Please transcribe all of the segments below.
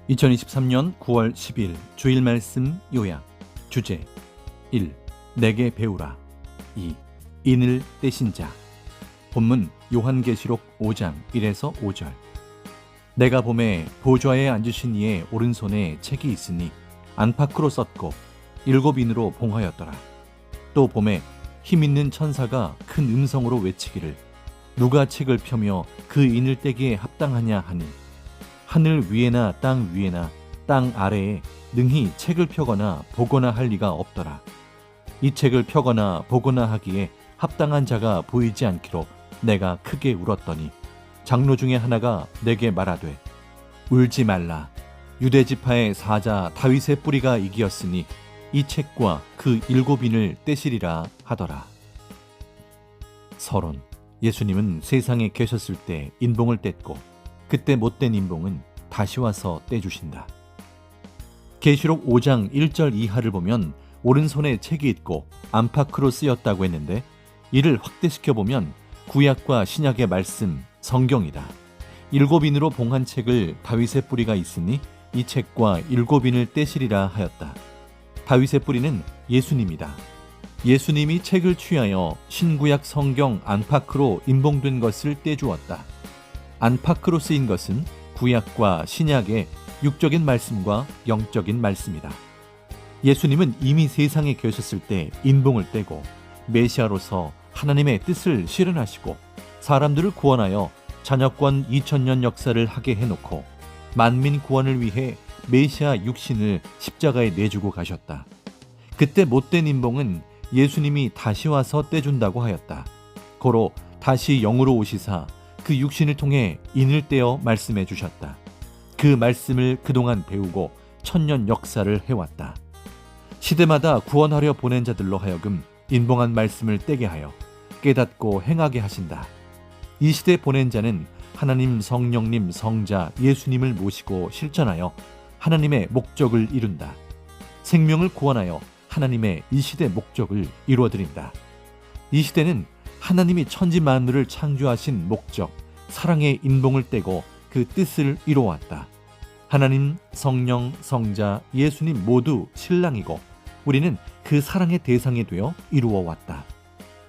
2023년 9월 10일 주일 말씀 요약. 주제 1. 내게 배우라. 2. 인을 떼신 자. 본문 요한계시록 5장 1에서 5절. 내가 보매 보좌에 앉으신 이의 오른손에 책이 있으니 안팎으로 썼고 7인으로 봉하였더라. 또 보매 힘있는 천사가 큰 음성으로 외치기를 누가 책을 펴며 그 인을 떼기에 합당하냐 하니 하늘 위에나 땅 위에나 땅 아래에 능히 책을 펴거나 보거나 할 리가 없더라. 이 책을 펴거나 보거나 하기에 합당한 자가 보이지 않기로 내가 크게 울었더니 장로 중에 하나가 내게 말하되 울지 말라. 유대지파의 사자 다윗의 뿌리가 이기었으니 이 책과 그 7인을 떼시리라 하더라. 서론. 예수님은 세상에 계셨을 때 인봉을 뗐고 그때 못된 인봉은 다시 와서 떼주신다. 계시록 5장 1절 이하를 보면 오른손에 책이 있고 안팎으로 쓰였다고 했는데 이를 확대시켜보면 구약과 신약의 말씀, 성경이다. 7인으로 봉한 책을 다윗의 뿌리가 있으니 이 책과 7인을 떼시리라 하였다. 다윗의 뿌리는 예수님이다. 예수님이 책을 취하여 신구약 성경 안팎으로 인봉된 것을 떼주었다. 안팎으로 쓰인 것은 구약과 신약의 육적인 말씀과 영적인 말씀이다. 예수님은 이미 세상에 계셨을 때 인봉을 떼고 메시아로서 하나님의 뜻을 실현하시고 사람들을 구원하여 잔역권 2000년 역사를 하게 해놓고 만민 구원을 위해 메시아 육신을 십자가에 내주고 가셨다. 그때 못된 인봉은 예수님이 다시 와서 떼준다고 하였다. 고로 다시 영으로 오시사 그 육신을 통해 인을 떼어 말씀해 주셨다. 그 말씀을 그동안 배우고 1000년 역사를 해왔다. 시대마다 구원하려 보낸 자들로 하여금 인봉한 말씀을 떼게 하여 깨닫고 행하게 하신다. 이 시대 보낸 자는 하나님 성령님 성자 예수님을 모시고 실천하여 하나님의 목적을 이룬다. 생명을 구원하여 하나님의 이 시대 목적을 이루어드린다. 이 시대는 하나님이 천지 만물을 창조하신 목적, 사랑의 인봉을 떼고 그 뜻을 이루어왔다. 하나님, 성령, 성자, 예수님 모두 신랑이고 우리는 그 사랑의 대상이 되어 이루어왔다.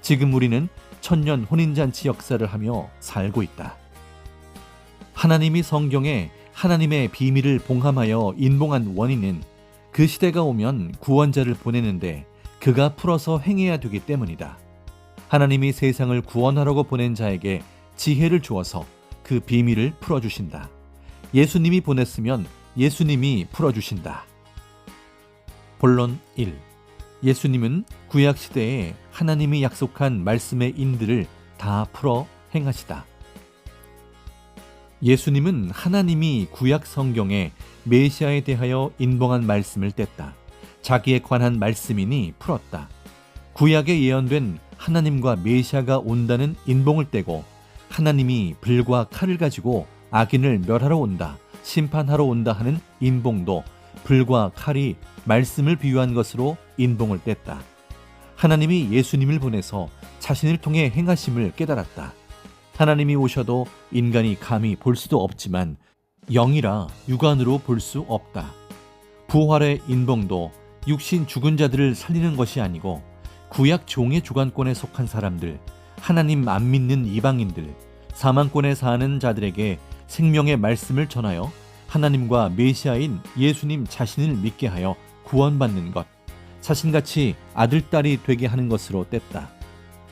지금 우리는 1000년 혼인잔치 역사를 하며 살고 있다. 하나님이 성경에 하나님의 비밀을 봉함하여 인봉한 원인은 그 시대가 오면 구원자를 보내는데 그가 풀어서 행해야 되기 때문이다. 하나님이 세상을 구원하려고 보낸 자에게 지혜를 주어서 그 비밀을 풀어주신다. 예수님이 보냈으면 예수님이 풀어주신다. 본론 1. 예수님은 구약시대에 하나님이 약속한 말씀의 인들을 다 풀어 행하시다. 예수님은 하나님이 구약 성경에 메시아에 대하여 인봉한 말씀을 뗐다. 자기에 관한 말씀이니 풀었다. 구약에 예언된 하나님과 메시아가 온다는 인봉을 떼고 하나님이 불과 칼을 가지고 악인을 멸하러 온다, 심판하러 온다 하는 인봉도 불과 칼이 말씀을 비유한 것으로 인봉을 뗐다. 하나님이 예수님을 보내서 자신을 통해 행하심을 깨달았다. 하나님이 오셔도 인간이 감히 볼 수도 없지만 영이라 육안으로 볼 수 없다. 부활의 인봉도 육신 죽은 자들을 살리는 것이 아니고 구약 종의 주관권에 속한 사람들, 하나님 안 믿는 이방인들, 사망권에 사는 자들에게 생명의 말씀을 전하여 하나님과 메시아인 예수님 자신을 믿게 하여 구원받는 것, 자신같이 아들딸이 되게 하는 것으로 뗐다.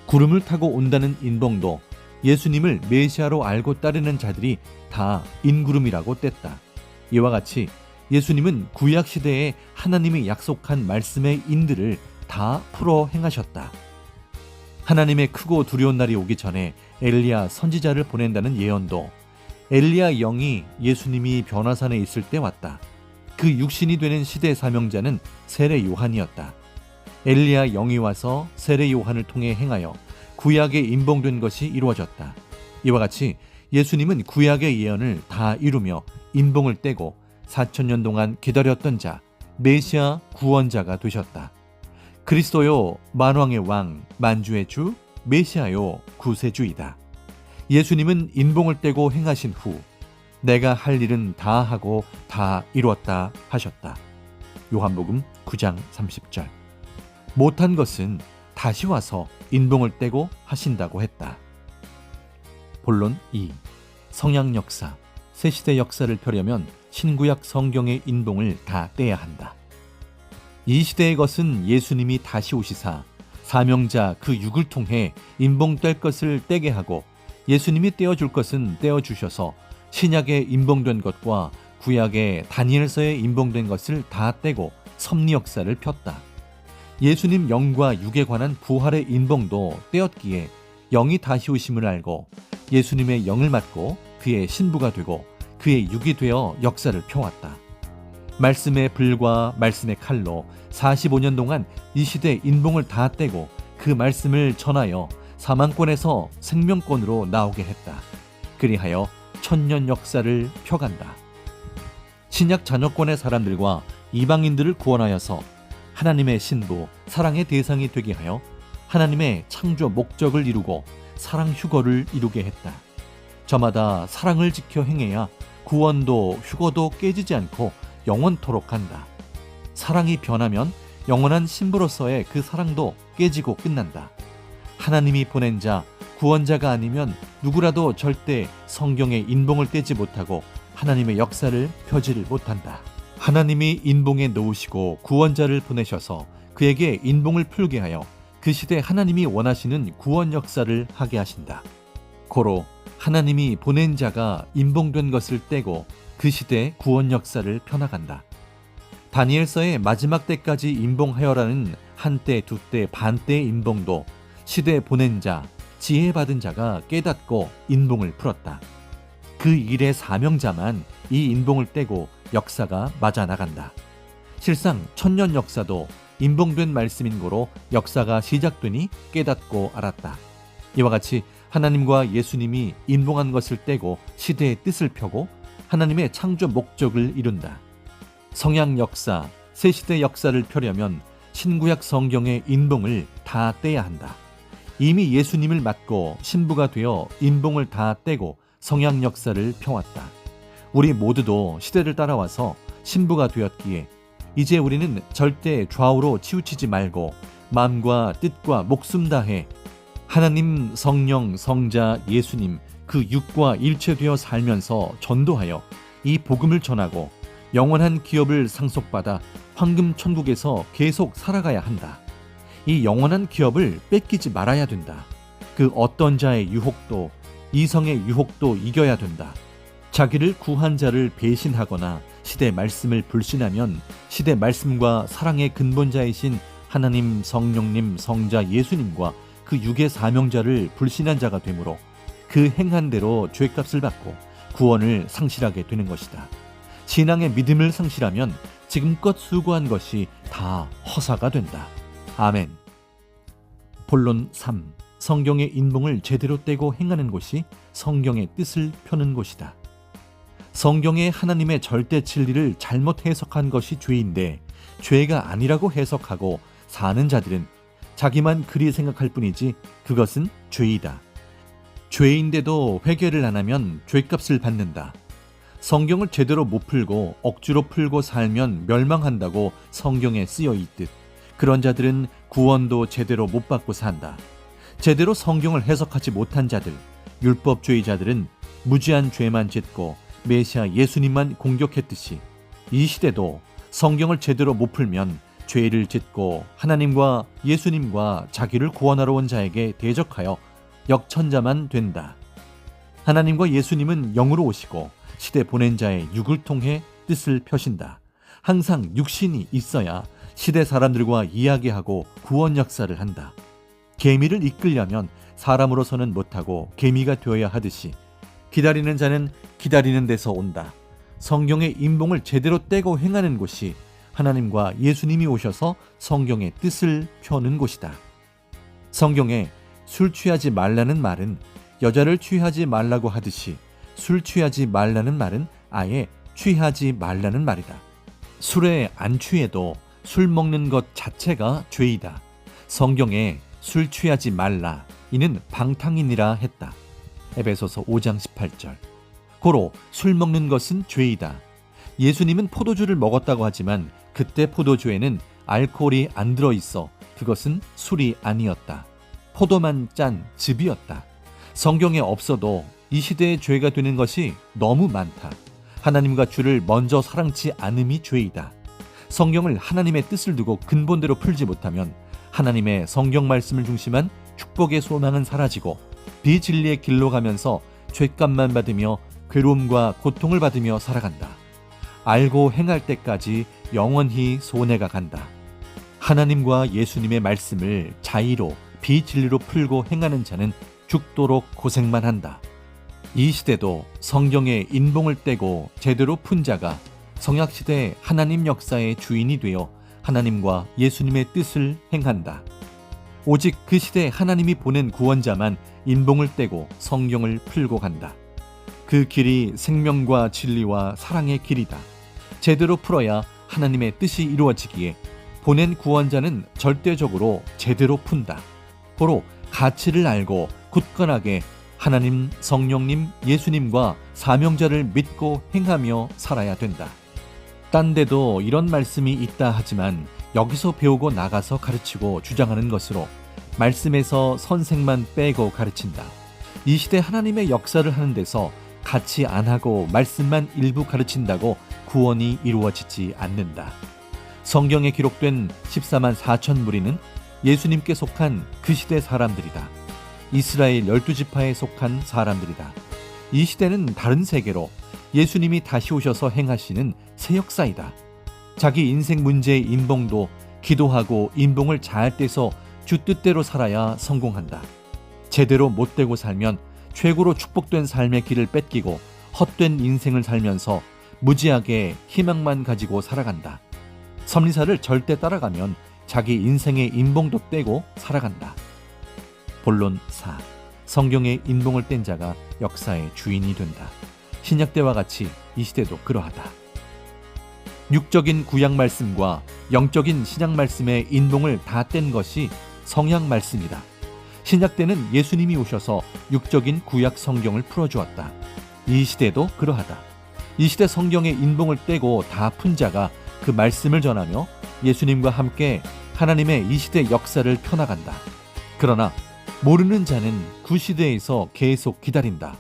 구름을 타고 온다는 인봉도 예수님을 메시아로 알고 따르는 자들이 다 인구름이라고 뗐다. 이와 같이 예수님은 구약시대에 하나님이 약속한 말씀의 인들을 다 풀어 행하셨다. 하나님의 크고 두려운 날이 오기 전에 엘리야 선지자를 보낸다는 예언도 엘리야 영이 예수님이 변화산에 있을 때 왔다. 그 육신이 되는 시대 사명자는 세례 요한이었다. 엘리야 영이 와서 세례 요한을 통해 행하여 구약에 인봉된 것이 이루어졌다. 이와 같이 예수님은 구약의 예언을 다 이루며 인봉을 떼고 4000년 동안 기다렸던 자, 메시아 구원자가 되셨다. 그리스도요 만왕의 왕, 만주의 주, 메시아요 구세주이다. 예수님은 인봉을 떼고 행하신 후 내가 할 일은 다 하고 다 이루었다 하셨다. 요한복음 9장 30절. 못한 것은 다시 와서 인봉을 떼고 하신다고 했다. 본론 2. 성약 역사. 새시대 역사를 펴려면 신구약 성경의 인봉을 다 떼야 한다. 이 시대의 것은 예수님이 다시 오시사 사명자 그 육을 통해 인봉 뗄 것을 떼게 하고 예수님이 떼어줄 것은 떼어주셔서 신약에 인봉된 것과 구약의 다니엘서에 인봉된 것을 다 떼고 섭리 역사를 폈다. 예수님 영과 육에 관한 부활의 인봉도 떼었기에 영이 다시 오심을 알고 예수님의 영을 맡고 그의 신부가 되고 그의 육이 되어 역사를 펴왔다. 말씀의 불과 말씀의 칼로 45년 동안 이 시대 인봉을 다 떼고 그 말씀을 전하여 사망권에서 생명권으로 나오게 했다. 그리하여 천년 역사를 펴간다. 신약 자녀권의 사람들과 이방인들을 구원하여서 하나님의 신부, 사랑의 대상이 되게 하여 하나님의 창조 목적을 이루고 사랑 휴거를 이루게 했다. 저마다 사랑을 지켜 행해야 구원도 휴거도 깨지지 않고 영원토록 간다. 사랑이 변하면 영원한 신부로서의 그 사랑도 깨지고 끝난다. 하나님이 보낸 자, 구원자가 아니면 누구라도 절대 성경의 인봉을 떼지 못하고 하나님의 역사를 펴지를 못한다. 하나님이 인봉에 놓으시고 구원자를 보내셔서 그에게 인봉을 풀게 하여 그 시대 하나님이 원하시는 구원 역사를 하게 하신다. 고로 하나님이 보낸 자가 인봉된 것을 떼고 그 시대 구원 역사를 펴나간다. 다니엘서의 마지막 때까지 인봉하여라는 한때, 두때, 반때의 인봉도 시대 보낸 자, 지혜 받은 자가 깨닫고 인봉을 풀었다. 그 일의 사명자만 이 인봉을 떼고 역사가 맞아 나간다. 실상 천년 역사도 인봉된 말씀인 고로 역사가 시작되니 깨닫고 알았다. 이와 같이 하나님과 예수님이 인봉한 것을 떼고 시대의 뜻을 펴고 하나님의 창조 목적을 이룬다. 성약 역사, 새시대 역사를 펴려면 신구약 성경의 인봉을 다 떼야 한다. 이미 예수님을 맡고 신부가 되어 인봉을 다 떼고 성약 역사를 펴왔다. 우리 모두도 시대를 따라와서 신부가 되었기에 이제 우리는 절대 좌우로 치우치지 말고 마음과 뜻과 목숨 다해 하나님, 성령, 성자, 예수님 그 육과 일체되어 살면서 전도하여 이 복음을 전하고 영원한 기업을 상속받아 황금 천국에서 계속 살아가야 한다. 이 영원한 기업을 뺏기지 말아야 된다. 그 어떤 자의 유혹도 이성의 유혹도 이겨야 된다. 자기를 구한 자를 배신하거나 시대 말씀을 불신하면 시대 말씀과 사랑의 근본자이신 하나님, 성령님, 성자 예수님과 그 육의 사명자를 불신한 자가 되므로 그 행한 대로 죄값을 받고 구원을 상실하게 되는 것이다. 신앙의 믿음을 상실하면 지금껏 수고한 것이 다 허사가 된다. 아멘. 본론 3. 성경의 인봉을 제대로 떼고 행하는 곳이 성경의 뜻을 펴는 곳이다. 성경의 하나님의 절대 진리를 잘못 해석한 것이 죄인데 죄가 아니라고 해석하고 사는 자들은 자기만 그리 생각할 뿐이지 그것은 죄이다. 죄인데도 회개를 안 하면 죄값을 받는다. 성경을 제대로 못 풀고 억지로 풀고 살면 멸망한다고 성경에 쓰여 있듯 그런 자들은 구원도 제대로 못 받고 산다. 제대로 성경을 해석하지 못한 자들, 율법주의자들은 무지한 죄만 짓고 메시아 예수님만 공격했듯이 이 시대도 성경을 제대로 못 풀면 죄를 짓고 하나님과 예수님과 자기를 구원하러 온 자에게 대적하여 역천자만 된다. 하나님과 예수님은 영으로 오시고 시대 보낸 자의 육을 통해 뜻을 펴신다. 항상 육신이 있어야 시대 사람들과 이야기하고 구원 역사를 한다. 개미를 이끌려면 사람으로서는 못하고 개미가 되어야 하듯이 기다리는 자는 기다리는 데서 온다. 성경의 인봉을 제대로 떼고 행하는 곳이 하나님과 예수님이 오셔서 성경의 뜻을 펴는 곳이다. 성경에 술 취하지 말라는 말은 여자를 취하지 말라고 하듯이 술 취하지 말라는 말은 아예 취하지 말라는 말이다. 술에 안 취해도 술 먹는 것 자체가 죄이다. 성경에 술 취하지 말라 이는 방탕이니라 했다. 에베소서 5장 18절. 고로 술 먹는 것은 죄이다. 예수님은 포도주를 먹었다고 하지만 그때 포도주에는 알코올이 안 들어있어 그것은 술이 아니었다. 포도만 짠 즙이었다. 성경에 없어도 이 시대의 죄가 되는 것이 너무 많다. 하나님과 주를 먼저 사랑치 않음이 죄이다. 성경을 하나님의 뜻을 두고 근본대로 풀지 못하면 하나님의 성경 말씀을 중심한 축복의 소망은 사라지고 비진리의 길로 가면서 죄값만 받으며 괴로움과 고통을 받으며 살아간다. 알고 행할 때까지 영원히 손해가 간다. 하나님과 예수님의 말씀을 자의로 비진리로 풀고 행하는 자는 죽도록 고생만 한다. 이 시대도 성경의 인봉을 떼고 제대로 푼 자가 성약시대 하나님 역사의 주인이 되어 하나님과 예수님의 뜻을 행한다. 오직 그 시대 하나님이 보낸 구원자만 인봉을 떼고 성경을 풀고 간다. 그 길이 생명과 진리와 사랑의 길이다. 제대로 풀어야 하나님의 뜻이 이루어지기에 보낸 구원자는 절대적으로 제대로 푼다. 고로 가치를 알고 굳건하게 하나님, 성령님, 예수님과 사명자를 믿고 행하며 살아야 된다. 딴 데도 이런 말씀이 있다 하지만 여기서 배우고 나가서 가르치고 주장하는 것으로 말씀에서 선생만 빼고 가르친다. 이 시대 하나님의 역사를 하는 데서 같이 안 하고 말씀만 일부 가르친다고 구원이 이루어지지 않는다. 성경에 기록된 14만 4천 무리는 예수님께 속한 그 시대 사람들이다. 이스라엘 12지파에 속한 사람들이다. 이 시대는 다른 세계로 예수님이 다시 오셔서 행하시는 새 역사이다. 자기 인생 문제의 인봉도 기도하고 인봉을 잘 떼서 주 뜻대로 살아야 성공한다. 제대로 못 되고 살면 최고로 축복된 삶의 길을 뺏기고 헛된 인생을 살면서 무지하게 희망만 가지고 살아간다. 섭리사를 절대 따라가면 자기 인생의 인봉도 떼고 살아간다. 본론 4. 성경의 인봉을 뗀 자가 역사의 주인이 된다. 신약 때와 같이 이 시대도 그러하다. 육적인 구약 말씀과 영적인 신약 말씀의 인봉을 다 뗀 것이 성약 말씀이다. 신약 때는 예수님이 오셔서 육적인 구약 성경을 풀어주었다. 이 시대도 그러하다. 이 시대 성경의 인봉을 떼고 다 푼 자가 그 말씀을 전하며 예수님과 함께 하나님의 이 시대 역사를 펴나간다. 그러나 모르는 자는 그 시대에서 계속 기다린다.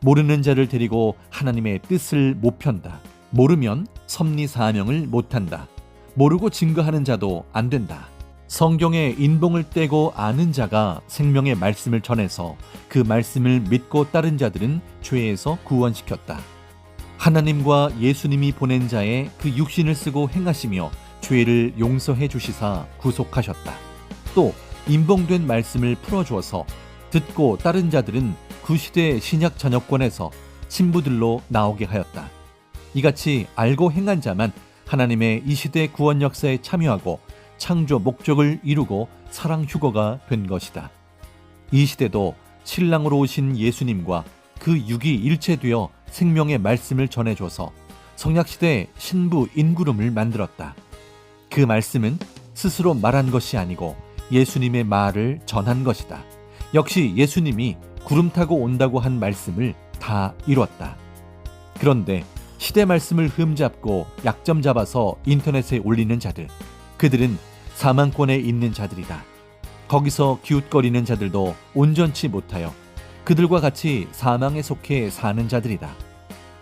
모르는 자를 데리고 하나님의 뜻을 못 편다. 모르면 섭리 사명을 못한다. 모르고 증거하는 자도 안 된다. 성경의 인봉을 떼고 아는 자가 생명의 말씀을 전해서 그 말씀을 믿고 따른 자들은 죄에서 구원시켰다. 하나님과 예수님이 보낸 자의 그 육신을 쓰고 행하시며 죄를 용서해 주시사 구속하셨다. 또 인봉된 말씀을 풀어주어서 듣고 따른 자들은 그 시대의 신약 전역권에서 신부들로 나오게 하였다. 이같이 알고 행한 자만 하나님의 이 시대 구원 역사에 참여하고 창조 목적을 이루고 사랑 휴거가 된 것이다. 이 시대도 신랑으로 오신 예수님과 그 육이 일체되어 생명의 말씀을 전해줘서 성약시대 신부 인구름을 만들었다. 그 말씀은 스스로 말한 것이 아니고 예수님의 말을 전한 것이다. 역시 예수님이 구름 타고 온다고 한 말씀을 다 이뤘다. 그런데 시대 말씀을 흠잡고 약점 잡아서 인터넷에 올리는 자들, 그들은 사망권에 있는 자들이다. 거기서 기웃거리는 자들도 온전치 못하여 그들과 같이 사망에 속해 사는 자들이다.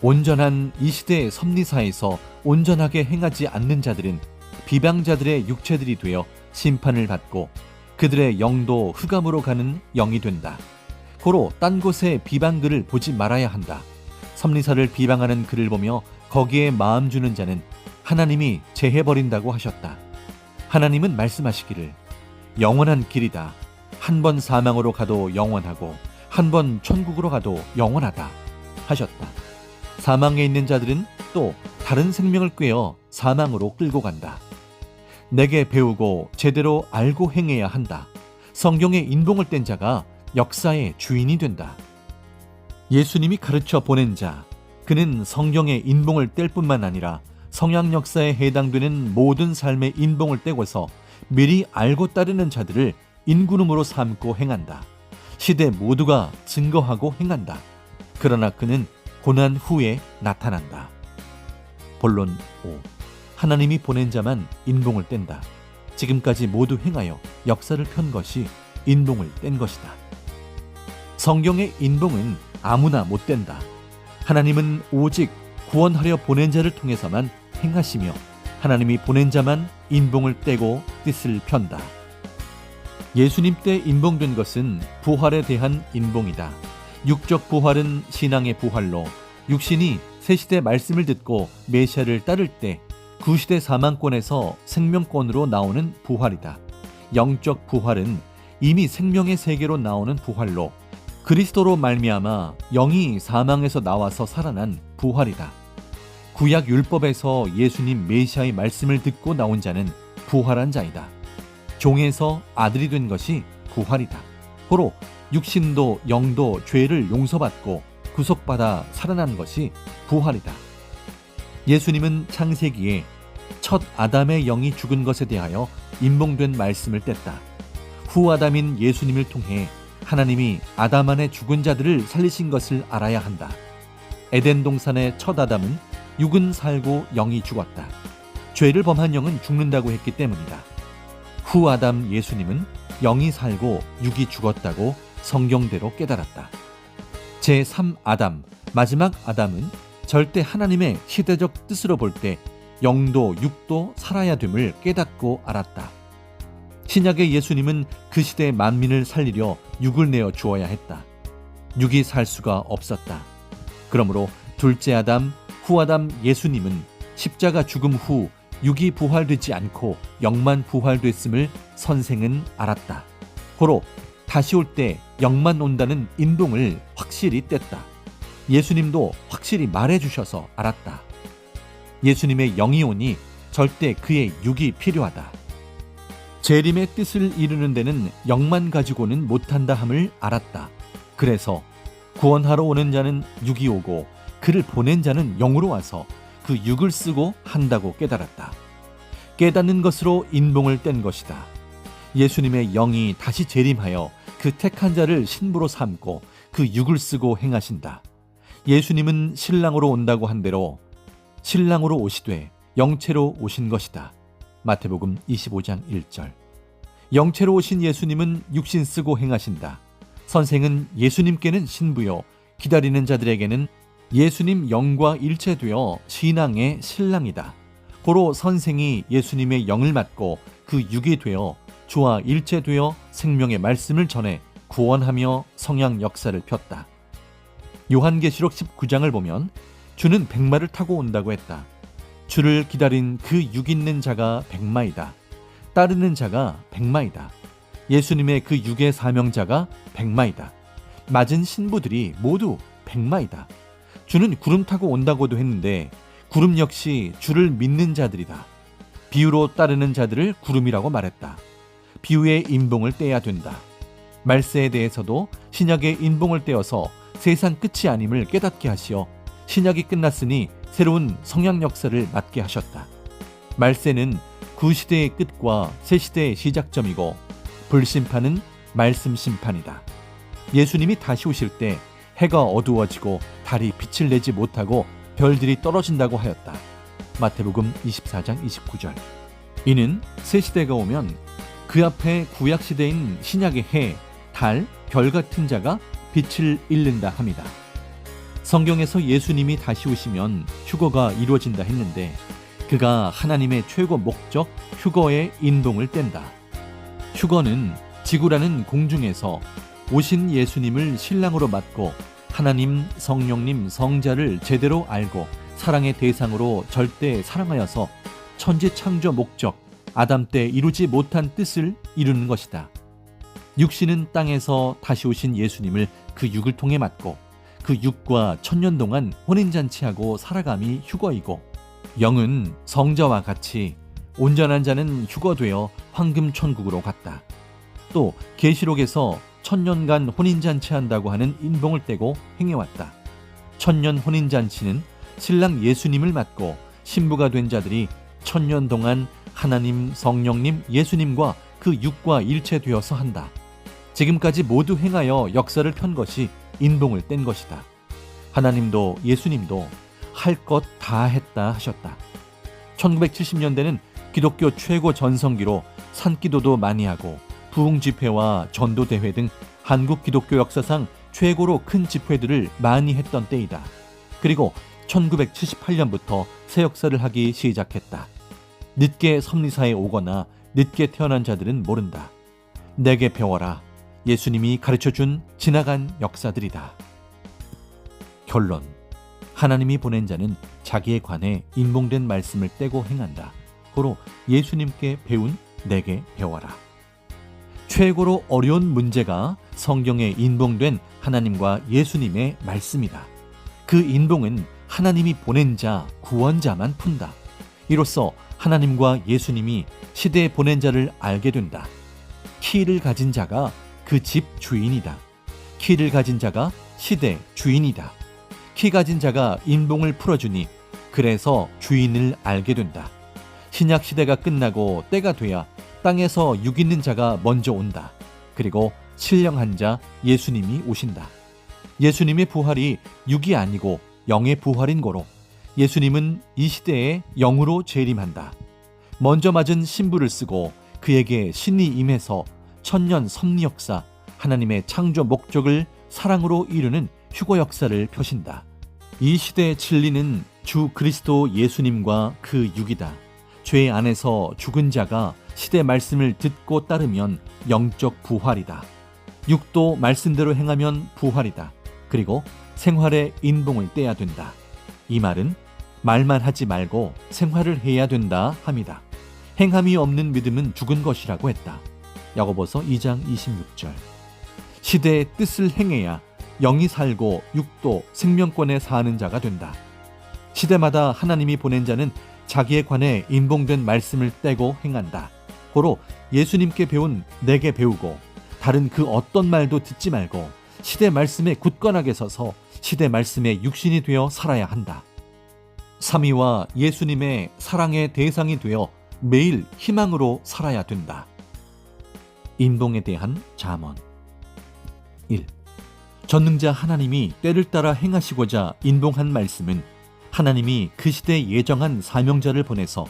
온전한 이 시대의 섭리사에서 온전하게 행하지 않는 자들은 비방자들의 육체들이 되어 심판을 받고 그들의 영도 흑암으로 가는 영이 된다. 고로 딴 곳에 비방글을 보지 말아야 한다. 섭리사를 비방하는 글을 보며 거기에 마음 주는 자는 하나님이 제해버린다고 하셨다. 하나님은 말씀하시기를 영원한 길이다. 한 번 사망으로 가도 영원하고 한 번 천국으로 가도 영원하다 하셨다. 사망에 있는 자들은 또 다른 생명을 꾀어 사망으로 끌고 간다. 내게 배우고 제대로 알고 행해야 한다. 성경의 인봉을 뗀 자가 역사의 주인이 된다. 예수님이 가르쳐 보낸 자, 그는 성경의 인봉을 뗄 뿐만 아니라 성약 역사에 해당되는 모든 삶의 인봉을 떼고서 미리 알고 따르는 자들을 인구름으로 삼고 행한다. 시대 모두가 증거하고 행한다. 그러나 그는 고난 후에 나타난다. 본론 5. 하나님이 보낸 자만 인봉을 뗀다. 지금까지 모두 행하여 역사를 편 것이 인봉을 뗀 것이다. 성경의 인봉은 아무나 못 뗀다. 하나님은 오직 구원하려 보낸 자를 통해서만 행하시며 하나님이 보낸 자만 인봉을 떼고 뜻을 편다. 예수님 때 인봉된 것은 부활에 대한 인봉이다. 육적 부활은 신앙의 부활로 육신이 새 시대 말씀을 듣고 메시아를 따를 때 구시대 사망권에서 생명권으로 나오는 부활이다. 영적 부활은 이미 생명의 세계로 나오는 부활로 그리스도로 말미암아 영이 사망에서 나와서 살아난 부활이다. 구약 율법에서 예수님 메시아의 말씀을 듣고 나온 자는 부활한 자이다. 종에서 아들이 된 것이 부활이다. 호로 육신도 영도 죄를 용서받고 구속받아 살아난 것이 부활이다. 예수님은 창세기에 첫 아담의 영이 죽은 것에 대하여 인봉된 말씀을 뗐다. 후 아담인 예수님을 통해 하나님이 아담 안에 죽은 자들을 살리신 것을 알아야 한다. 에덴 동산의 첫 아담은 육은 살고 영이 죽었다. 죄를 범한 영은 죽는다고 했기 때문이다. 후 아담 예수님은 영이 살고 육이 죽었다고 성경대로 깨달았다. 제3 아담, 마지막 아담은 절대 하나님의 시대적 뜻으로 볼 때 영도 육도 살아야 됨을 깨닫고 알았다. 신약의 예수님은 그 시대의 만민을 살리려 육을 내어 주어야 했다. 육이 살 수가 없었다. 그러므로 둘째 아담, 후 아담 예수님은 십자가 죽음 후 육이 부활되지 않고 영만 부활됐음을 선생은 알았다. 호로 다시 올 때 영만 온다는 인봉을 확실히 뗐다. 예수님도 확실히 말해주셔서 알았다. 예수님의 영이 오니 절대 그의 육이 필요하다. 재림의 뜻을 이루는 데는 영만 가지고는 못한다 함을 알았다. 그래서 구원하러 오는 자는 육이 오고 그를 보낸 자는 영으로 와서 그 육을 쓰고 한다고 깨달았다. 깨닫는 것으로 인봉을 뗀 것이다. 예수님의 영이 다시 재림하여 그 택한 자를 신부로 삼고 그 육을 쓰고 행하신다. 예수님은 신랑으로 온다고 한 대로 신랑으로 오시되 영체로 오신 것이다. 마태복음 25장 1절. 영체로 오신 예수님은 육신 쓰고 행하신다. 선생은 예수님께는 신부요 기다리는 자들에게는 예수님 영과 일체되어 신앙의 신랑이다. 고로 선생이 예수님의 영을 맡고 그 육이 되어 주와 일체되어 생명의 말씀을 전해 구원하며 성양 역사를 폈다. 요한계시록 19장을 보면 주는 백마를 타고 온다고 했다. 주를 기다린 그 육 있는 자가 백마이다. 따르는 자가 백마이다. 예수님의 그 육의 사명자가 백마이다. 맞은 신부들이 모두 백마이다. 주는 구름 타고 온다고도 했는데 구름 역시 주를 믿는 자들이다. 비유로 따르는 자들을 구름이라고 말했다. 비유의 인봉을 떼야 된다. 말세에 대해서도 신약의 인봉을 떼어서 세상 끝이 아님을 깨닫게 하시어 신약이 끝났으니 새로운 성양 역사를 맞게 하셨다. 말세는 구시대의 끝과 새시대의 시작점이고 불심판은 말씀 심판이다. 예수님이 다시 오실 때 해가 어두워지고 달이 빛을 내지 못하고 별들이 떨어진다고 하였다. 마태복음 24장 29절. 이는 새시대가 오면 그 앞에 구약시대인 신약의 해, 달, 별 같은 자가 빛을 잃는다 함이다. 성경에서 예수님이 다시 오시면 휴거가 이루어진다 했는데 그가 하나님의 최고 목적 휴거의 인봉을 뗀다. 휴거는 지구라는 공중에서 오신 예수님을 신랑으로 맞고 하나님, 성령님, 성자를 제대로 알고 사랑의 대상으로 절대 사랑하여서 천지 창조 목적 아담 때 이루지 못한 뜻을 이루는 것이다. 육신은 땅에서 다시 오신 예수님을 그 육을 통해 맞고 그 육과 천년 동안 혼인잔치하고 살아감이 휴거이고 영은 성자와 같이 온전한 자는 휴거되어 황금천국으로 갔다. 또 계시록에서 천년간 혼인잔치한다고 하는 인봉을 떼고 행해왔다. 천년 혼인잔치는 신랑 예수님을 맞고 신부가 된 자들이 천년 동안 하나님, 성령님, 예수님과 그 육과 일체되어서 한다. 지금까지 모두 행하여 역사를 편 것이 인봉을 뗀 것이다. 하나님도 예수님도 할 것 다 했다 하셨다. 1970년대는 기독교 최고 전성기로 산기도도 많이 하고 부흥집회와 전도대회 등 한국 기독교 역사상 최고로 큰 집회들을 많이 했던 때이다. 그리고 1978년부터 새 역사를 하기 시작했다. 늦게 섭리사에 오거나 늦게 태어난 자들은 모른다. 내게 배워라. 예수님이 가르쳐준 지나간 역사들이다. 결론. 하나님이 보낸 자는 자기에 관해 인봉된 말씀을 떼고 행한다. 고로 예수님께 배운 내게 배워라. 최고로 어려운 문제가 성경에 인봉된 하나님과 예수님의 말씀이다. 그 인봉은 하나님이 보낸 자, 구원자만 푼다. 이로써 하나님과 예수님이 시대에 보낸 자를 알게 된다. 키를 가진 자가 그 집 주인이다. 키를 가진 자가 시대 주인이다. 키 가진 자가 인봉을 풀어주니 그래서 주인을 알게 된다. 신약 시대가 끝나고 때가 돼야 땅에서 육 있는 자가 먼저 온다. 그리고 신령한 자 예수님이 오신다. 예수님의 부활이 육이 아니고 영의 부활인 고로 예수님은 이 시대에 영으로 재림한다. 먼저 맞은 신부를 쓰고 그에게 신이 임해서 천년 섭리 역사, 하나님의 창조 목적을 사랑으로 이루는 휴거 역사를 펴신다. 이 시대의 진리는 주 그리스도 예수님과 그 육이다. 죄 안에서 죽은 자가 시대 말씀을 듣고 따르면 영적 부활이다. 육도 말씀대로 행하면 부활이다. 그리고 생활에 인봉을 떼야 된다. 이 말은 말만 하지 말고 생활을 해야 된다 함이다. 행함이 없는 믿음은 죽은 것이라고 했다. 야고보서 2장 26절. 시대의 뜻을 행해야 영이 살고 육도 생명권에 사는 자가 된다. 시대마다 하나님이 보낸 자는 자기에 관해 인봉된 말씀을 떼고 행한다. 고로 예수님께 배운 내게 배우고 다른 그 어떤 말도 듣지 말고 시대 말씀에 굳건하게 서서 시대 말씀에 육신이 되어 살아야 한다. 삼위와 예수님의 사랑의 대상이 되어 매일 희망으로 살아야 된다. 인봉에 대한 잠언. 1. 전능자 하나님이 때를 따라 행하시고자 인봉한 말씀은 하나님이 그 시대에 예정한 사명자를 보내서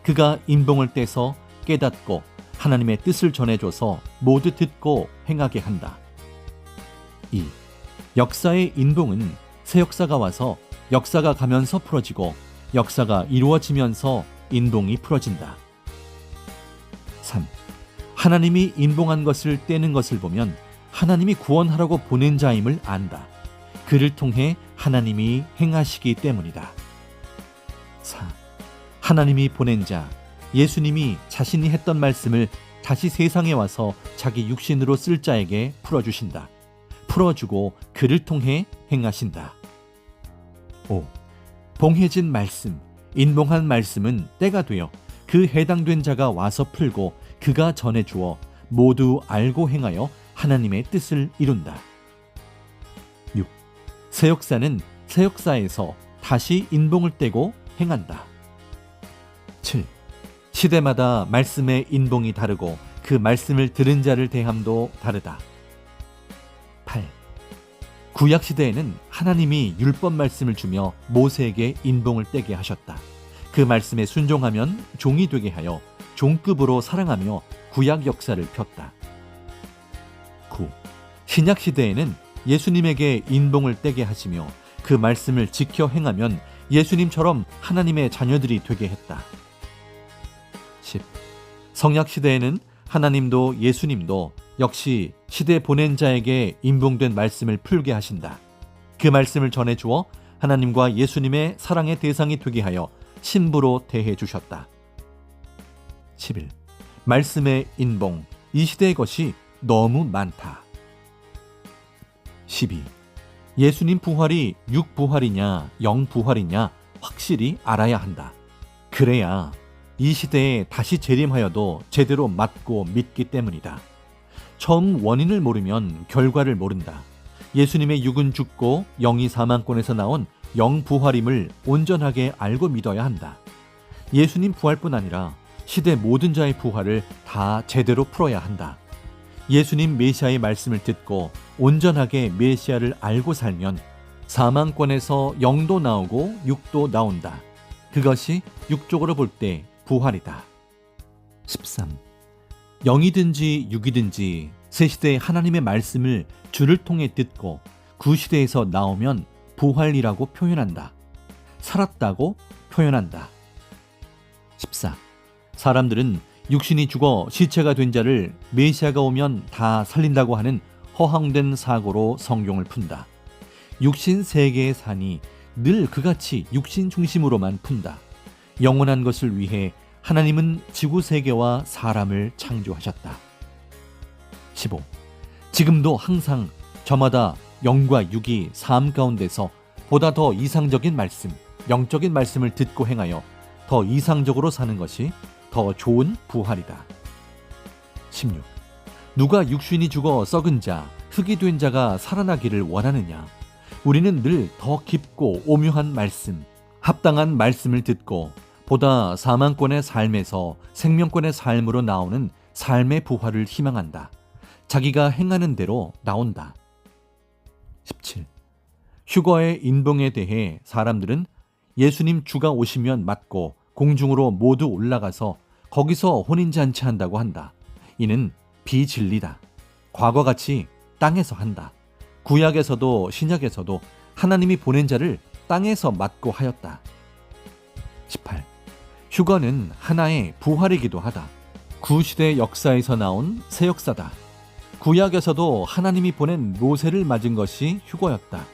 그가 인봉을 떼서 깨닫고 하나님의 뜻을 전해줘서 모두 듣고 행하게 한다. 2. 역사의 인봉은 새 역사가 와서 역사가 가면서 풀어지고 역사가 이루어지면서 인봉이 풀어진다. 3. 하나님이 인봉한 것을 떼는 것을 보면 하나님이 구원하라고 보낸 자임을 안다. 그를 통해 하나님이 행하시기 때문이다. 4. 하나님이 보낸 자, 예수님이 자신이 했던 말씀을 다시 세상에 와서 자기 육신으로 쓸 자에게 풀어주신다. 풀어주고 그를 통해 행하신다. 5. 봉해진 말씀, 인봉한 말씀은 때가 되어 그 해당된 자가 와서 풀고 그가 전해주어 모두 알고 행하여 하나님의 뜻을 이룬다. 6. 새 역사는 새 역사에서 다시 인봉을 떼고 행한다. 7. 시대마다 말씀의 인봉이 다르고 그 말씀을 들은 자를 대함도 다르다. 8. 구약 시대에는 하나님이 율법 말씀을 주며 모세에게 인봉을 떼게 하셨다. 그 말씀에 순종하면 종이 되게 하여 종급으로 사랑하며 구약 역사를 폈다. 9. 신약 시대에는 예수님에게 인봉을 떼게 하시며 그 말씀을 지켜 행하면 예수님처럼 하나님의 자녀들이 되게 했다. 10. 성약 시대에는 하나님도 예수님도 역시 시대 보낸 자에게 인봉된 말씀을 풀게 하신다. 그 말씀을 전해주어 하나님과 예수님의 사랑의 대상이 되게 하여 신부로 대해 주셨다. 11. 말씀의 인봉, 이 시대의 것이 너무 많다. 12. 예수님 부활이 육 부활이냐 영 부활이냐 확실히 알아야 한다. 그래야 이 시대에 다시 재림하여도 제대로 맞고 믿기 때문이다. 처음 원인을 모르면 결과를 모른다. 예수님의 육은 죽고 영이 사망권에서 나온 영 부활임을 온전하게 알고 믿어야 한다. 예수님 부활뿐 아니라 시대 모든 자의 부활을 다 제대로 풀어야 한다. 예수님 메시아의 말씀을 듣고 온전하게 메시아를 알고 살면 사망권에서 0도 나오고 6도 나온다. 그것이 육적으로 볼 때 부활이다. 13. 0이든지 6이든지 새 시대의 하나님의 말씀을 주를 통해 듣고 구시대에서 나오면 부활이라고 표현한다. 살았다고 표현한다. 14. 사람들은 육신이 죽어 시체가 된 자를 메시아가 오면 다 살린다고 하는 허황된 사고로 성경을 푼다. 육신 세계의 산이 늘 그같이 육신 중심으로만 푼다. 영원한 것을 위해 하나님은 지구 세계와 사람을 창조하셨다. 15. 지금도 항상 저마다 0과 6이 삶 가운데서 보다 더 이상적인 말씀, 영적인 말씀을 듣고 행하여 더 이상적으로 사는 것이 더 좋은 부활이다. 16. 누가 육신이 죽어 썩은 자, 흙이 된 자가 살아나기를 원하느냐? 우리는 늘 더 깊고 오묘한 말씀, 합당한 말씀을 듣고 보다 사망권의 삶에서 생명권의 삶으로 나오는 삶의 부활을 희망한다. 자기가 행하는 대로 나온다. 17. 휴거의 인봉에 대해 사람들은 예수님 주가 오시면 맞고 공중으로 모두 올라가서 거기서 혼인잔치한다고 한다. 이는 비진리다. 과거같이 땅에서 한다. 구약에서도 신약에서도 하나님이 보낸 자를 땅에서 맞고 하였다. 18. 휴거는 하나의 부활이기도 하다. 구시대 역사에서 나온 새 역사다. 구약에서도 하나님이 보낸 모세를 맞은 것이 휴거였다.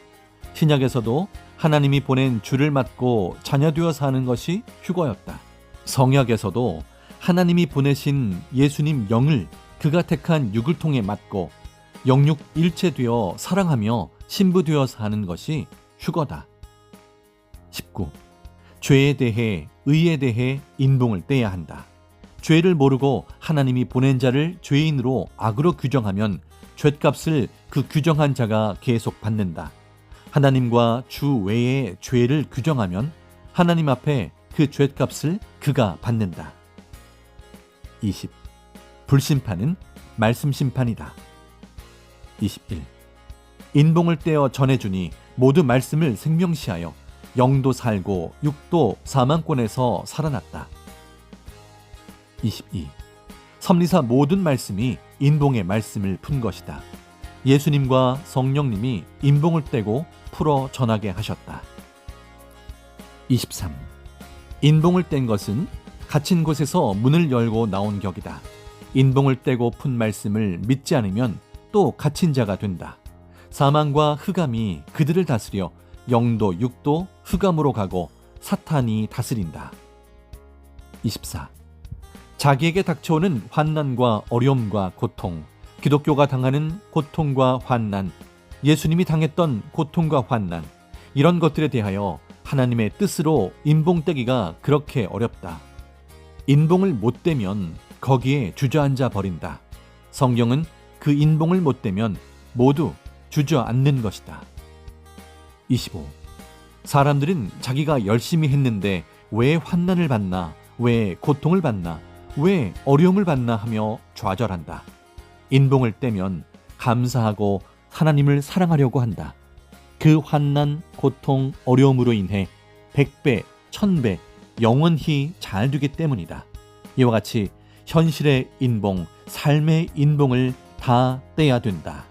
신약에서도 하나님이 보낸 주를 맞고 자녀되어 사는 것이 휴거였다. 성약에서도 하나님이 보내신 예수님 영을 그가 택한 육을 통해 맞고 영육 일체되어 사랑하며 신부되어 사는 것이 휴거다. 19. 죄에 대해 의에 대해 인봉을 떼야 한다. 죄를 모르고 하나님이 보낸 자를 죄인으로 악으로 규정하면 죗값을 그 규정한 자가 계속 받는다. 하나님과 주 외에 죄를 규정하면 하나님 앞에 그 죗값을 그가 받는다. 20. 불심판은 말씀 심판이다. 21. 인봉을 떼어 전해주니 모두 말씀을 생명시하여 영도 살고 육도 사망권에서 살아났다. 22. 섭리사 모든 말씀이 인봉의 말씀을 푼 것이다. 예수님과 성령님이 인봉을 떼고 풀어 전하게 하셨다. 23. 인봉을 뗀 것은 갇힌 곳에서 문을 열고 나온 격이다. 인봉을 떼고 푼 말씀을 믿지 않으면 또 갇힌 자가 된다. 사망과 흑암이 그들을 다스려 영도 육도 흑암으로 가고 사탄이 다스린다. 24. 자기에게 닥쳐오는 환난과 어려움과 고통, 기독교가 당하는 고통과 환난, 예수님이 당했던 고통과 환난, 이런 것들에 대하여 하나님의 뜻으로 인봉 떼기가 그렇게 어렵다. 인봉을 못 떼면 거기에 주저앉아 버린다. 성경은 그 인봉을 못 떼면 모두 주저앉는 것이다. 25. 사람들은 자기가 열심히 했는데 왜 환난을 받나, 왜 고통을 받나, 왜 어려움을 받나 하며 좌절한다. 인봉을 떼면 감사하고 하나님을 사랑하려고 한다. 그 환난, 고통, 어려움으로 인해 100배, 1000배 영원히 잘 되기 때문이다. 이와 같이 현실의 인봉, 삶의 인봉을 다 떼야 된다.